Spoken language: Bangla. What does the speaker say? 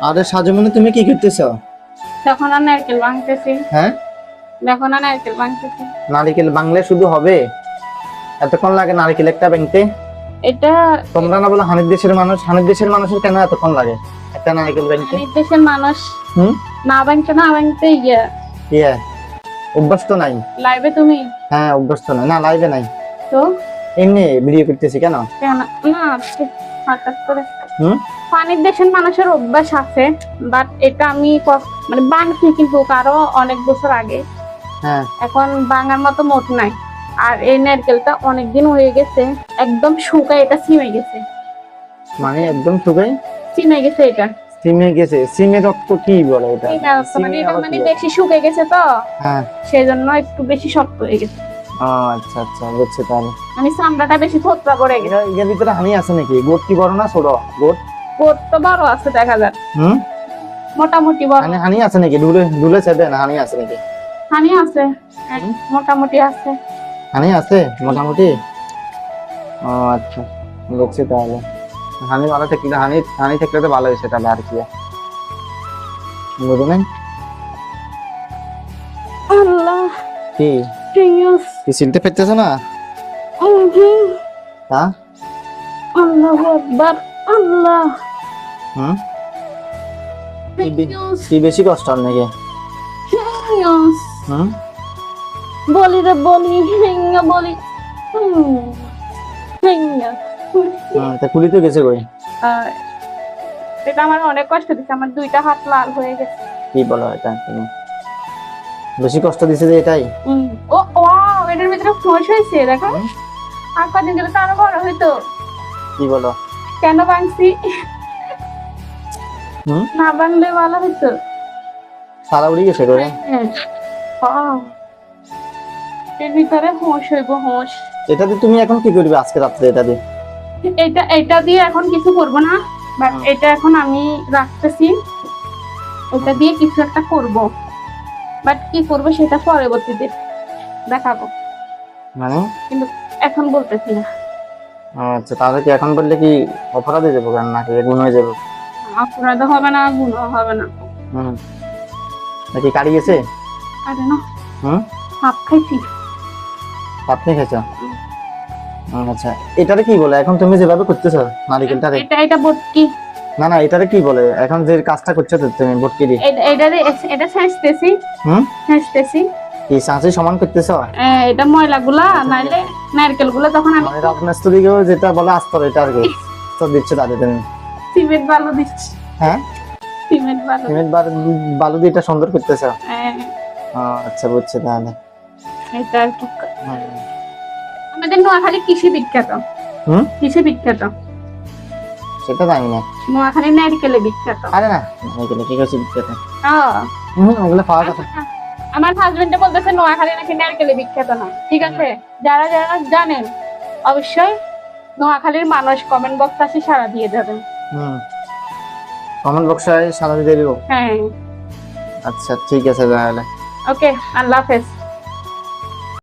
আরে সাজুমনি তুমি কি করতেছ? তখন আর নারকেল ভাঙতেছি। হ্যাঁ, এখন আর নারকেল ভাঙতেছি। নারকেল ভাঙলে শুধু হবে? এতক্ষণ লাগে নারকেল একটা ভাঙতে? এটা তোমরা না বলে হানিফ দেশের মানুষ, হানিফ দেশের মানুষের কেন এতক্ষণ লাগে একটা নারকেল ভাঙতে? এই দেশের মানুষ হুম, না ভাঙতে ইয়ে অভ্যাস তো নাই। লাইভে তুমি হ্যাঁ, অভ্যাস তো নাই, না লাইভে নাই, তো এমনি ভিডিও করতেছি কেন? কেন না হঠাৎ করে হুম, পানির দেশের মানুষের অভ্যাস আছে, বাট এটা আমি মানে বাংছি কিন্তু কারো অনেক বছর আগে। হ্যাঁ, এখন বাঙার মতো মোট নাই। আর এই নারকেলটা অনেকদিন হয়ে গেছে, একদম শুকায় এটা ছিমে গেছে। মানে একদম শুকাই ছিমে গেছে এটা। সিমে গেছে? সিমের রক্ত কি বলে এটা? এটা মানে সিমে এটা আবার মানে কি? বেশি শুকিয়ে গেছে তো, হ্যাঁ, সেই জন্য একটু বেশি শক্ত হয়ে গেছে। ও আচ্ছা আচ্ছা, বুঝছি তাহলে। মানে চামড়াটা বেশি থোতরা পড়ে গেছে। এর ভিতরে হানি আছে নাকি? গোট কি বড় না ছোট? গোট? গোট তো বড় আছে, দেখা যায় হুম, মোটামুটি বড়। হানি হানি আছে নাকি? ডুলে ডুলে ছেড়ে না, হানি আছে নাকি? হানি আছে, মোটামুটি আছে। হানি আছে মোটামুটি? ও আচ্ছা, বুঝছি তাহলে। হানি ভালো থাকলে, হানি হানি থাকলে তো ভালো হয়েছে তাহলে, আর কি বুঝো নাই? আল্লাহ কি জিনিস। কি চিনতে পারতেছ না? হ্যাঁ, আল্লাহু আকবার। আল্লাহ হুম, জিনিস, কি বেশি কষ্ট হয় নাকি? জিনিস। হুম, বলি রে বলি, হিঙ্গা বলি। হিঙ্গা। তা কুলি তো গেছে কই? এটা আমার অনেক কষ্ট দিচ্ছে, আমার দুইটা হাত লাল হয়ে গেছে। কি বলো এটা তুমি? বেশি কষ্ট দিছে যে এটাই? ও ওয়াও, এটার ভিতরে ফোঁস হয়েছে দেখো। আর কদিন গেলে তো আরো বড় হইতো। কি বলো? কেন ভাঙছি? হুম, না ভাঙলে ভালো হইতো। সারা উড়ি গেছে করে? Wow, এর ভিতরে হোঁশ হইব, হোঁশ। এটাতে তুমি এখন কি করবে আজকে রাত্রে এটা দিয়ে? এটা দিয়ে এখন কিছু করব না, বাট এটা এখন আমি রাখতেছি। এটা দিয়ে কিছু একটা করব, বাট কি করব সেটা পরবর্তীতে দেখাবো, মানে? কিন্তু এখন বলতেছি না। আচ্ছা, তাহলে কি এখন বললে কি অপরাধ হয়ে যাবো কেন, নাকি গুণ হয়ে যাবে? অপরাধ হবে না, গুনাহ হবে না। হুম, নাকি কারি গেছে? আরে না, হুম, হাফ খাইছি। আপনি খেয়েছো? আচ্ছা, এটারে কি বলে এখন তুমি যেভাবে করতেছো নারিকেলটারে? এটা বটকি। না না, এটারে কি বলে এখন যে কাজটা করছো তো তুমি বটকি দিয়ে? এটা ছেঁচতেছি, হুম, ছেঁচতেছি। কি সাঁচি সমান করতেছো? এটা ময়লাগুলা নাইলে নারকেল গুলা তখন আমি মানে রাজমিস্ত্রিকেও যেটা বলে আস্তর, এটা আর কি তো দিচ্ছে তাদের তুমি? সিমেন্ট বালু দিচ্ছি। হ্যাঁ, সিমেন্ট বালু। সিমেন্ট বালু দিয়ে এটা সুন্দর করতেছো? হ্যাঁ, আচ্ছা, বুঝছি তাহলে। এটা আর কি। হুম, আমাদের নোয়াখালী কৃষি বিখ্যাত। হুম, কৃষি বিখ্যাত। সেটা জানি না। নোয়াখালী নারকেলে বিখ্যাত। আরে না, নারিকেল কি করছি বিখ্যাত? আহ, ওগুলো খাওয়ার কথা। আমার হাজবেন্ডে বলতেছে নোয়াখালী নাকি নারকেলে বিখ্যাত না। ঠিক আছে, যারা যারা জানেন অবশ্যই নোয়াখালীর মানুষ কমেন্ট বক্স আসে সাড়া দিয়ে যাবেন। হুম, কমেন্ট বক্সে সারা দিয়ে দেবো। হ্যাঁ, আচ্ছা, ঠিক আছে তাহলে। ওকে, আল্লাহ হাফেজ।